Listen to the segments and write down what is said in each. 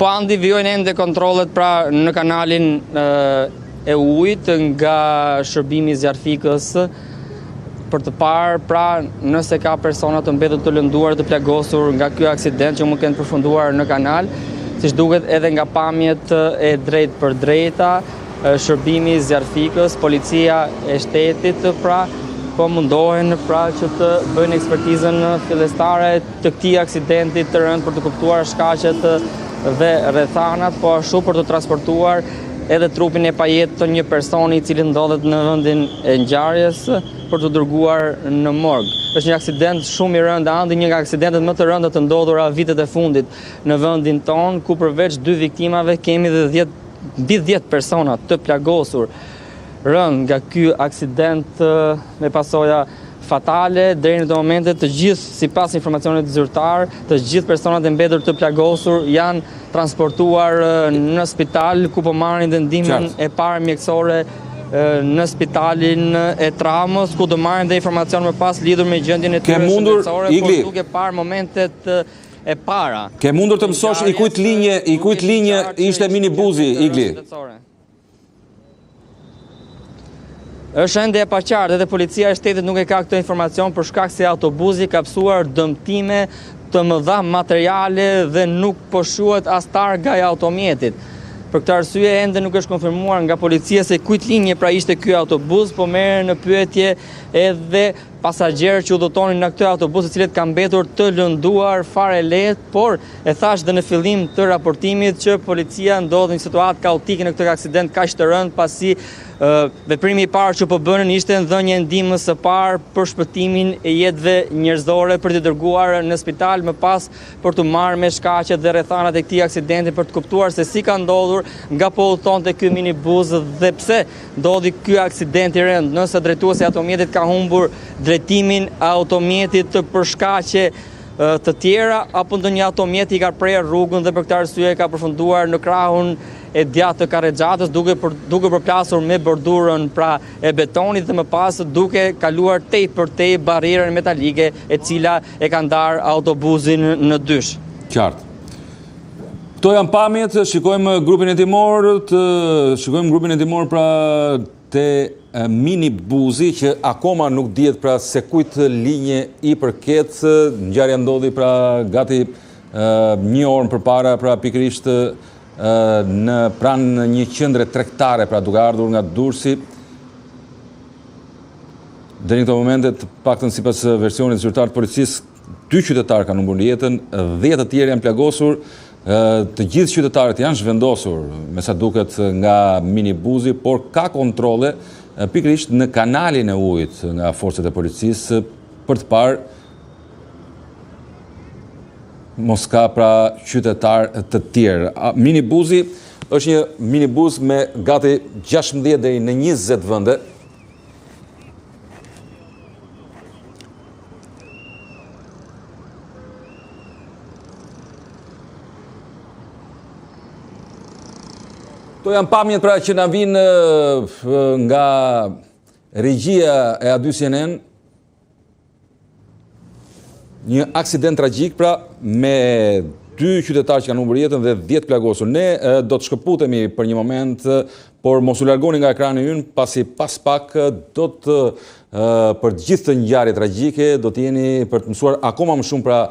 Po andi vjojnë ende kontrolet pra në kanalin e ujit nga shërbimi zjarfikës për të parë pra nëse ka persona të mbetur të lënduar të plagosur nga ky aksident që mund të kenë përfunduar në kanal, siç duket edhe nga pamjet e drejt për drejta, shërbimi zjarfikës, policia e shtetit pra po mundohen pra që të bëjnë ekspertizën fillestare të këtij aksidenti të rënd për të kuptuar shkaqet dhe rrethanat, po ashtu për të transportuar edhe trupin e pajet të një personi i cili ndodhet në vendin e ngjarjes për të dërguar në morg. Është një aksident shumë i rënd, andi një nga aksidentet më të rënda të ndodhura vitet e fundit në vendin tonë, ku përveç 2 viktimave kemi dhe 10 persona të plagosur rënd nga ky aksident me pasoja fatale. Deri në këtë moment të gjithë, sipas informacionit zyrtar, të gjithë personat e mbetur të plagosur janë transportuar në spital ku po marrin dhe ndihmën e parë mjekësore në spitalin e Tramës, ku do marrin dhe informacion më pas lidhur me gjendjen e tyre shëndetësore, por duke parë momentet e para. Ke mundur të mësosh i kujt linje ishte minibuzi, Igli? Është ende e paqartë, edhe policia e shtetit nuk e ka këtë informacion për shkak se autobusi ka psuar dëmtime të mëdha materiale dhe nuk po shohet as targa e automjetit. Për këtë arsye ende nuk është konfirmuar nga policia se kujt linje pra ishte ky autobus, po merren në pyetje edhe pasagjerë që udhëtonin në këtë autobus, të cilët kanë mbetur të lënduar fare lehtë, por e thash dhe në fillim të raportimit që policia ndodhi në situatë kaotike në këtë aksident kaq të rënd, pasi veprimi i parë që po bënin ishte dhënia e ndihmës së parë për shpëtimin e jetëve njerëzore, për të dërguar në spital, më pas për të marrë me shkaqet dhe rrethanat e këtij aksidenti, për të kuptuar se si ka ndodhur, nga po udhëtonte ky minibus dhe pse ndodhi ky aksident i rënd. Nëse drejtuesi i automjetit ka humbur drejtimin e automjetit për shkaqe të tjera, apo ndonjë automjet i ka prerë rrugën dhe për këtë arsye ka përfunduar në krahun e djathtë të karrexhatës, duke përplasur me bordurën pra e betonit dhe më pas duke kaluar tepër te barrierën metalike e cila e ka ndarë autobusin në dysh. Qartë. Këto janë pamjet, shikojmë grupin e timor pra te minibuzi që akoma nuk dihet pra se kujt linje i përket. Ngjarja ndodhi pra gati 1 orë përpara pra pikërisht në pranë një qendre tregtare pra duke ardhur nga Durrësi. Deri në këto momente, të paktën sipas versionit zyrtar të policisë, 2 qytetarë kanë humbur jetën, 10 të tjerë janë plagosur. Të gjithë qytetarët janë zhvendosur me sa duket nga minibuzi, por ka kontrolle pikërisht në kanalin e ujit nga forcat e policisë për të parë mos ka pra qytetar të tjerë. Minibuzi është një minibus me gati 16 deri në 20 vende. Këto janë pamjet pra që na vinë nga regjia e A2CNN. Një aksident tragjik pra me 2 qytetarë që kanë humbur jetën dhe 10 plagosur. Ne do të shkëputemi për një moment, por mos u largoni nga ekrani ynë, pasi pas pak do të për gjithë të ngjarje tragjike do të jeni për të mësuar akoma më shumë pra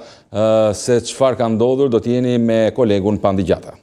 se çfarë ka ndodhur, do të jeni me kolegun Pandi Gjata.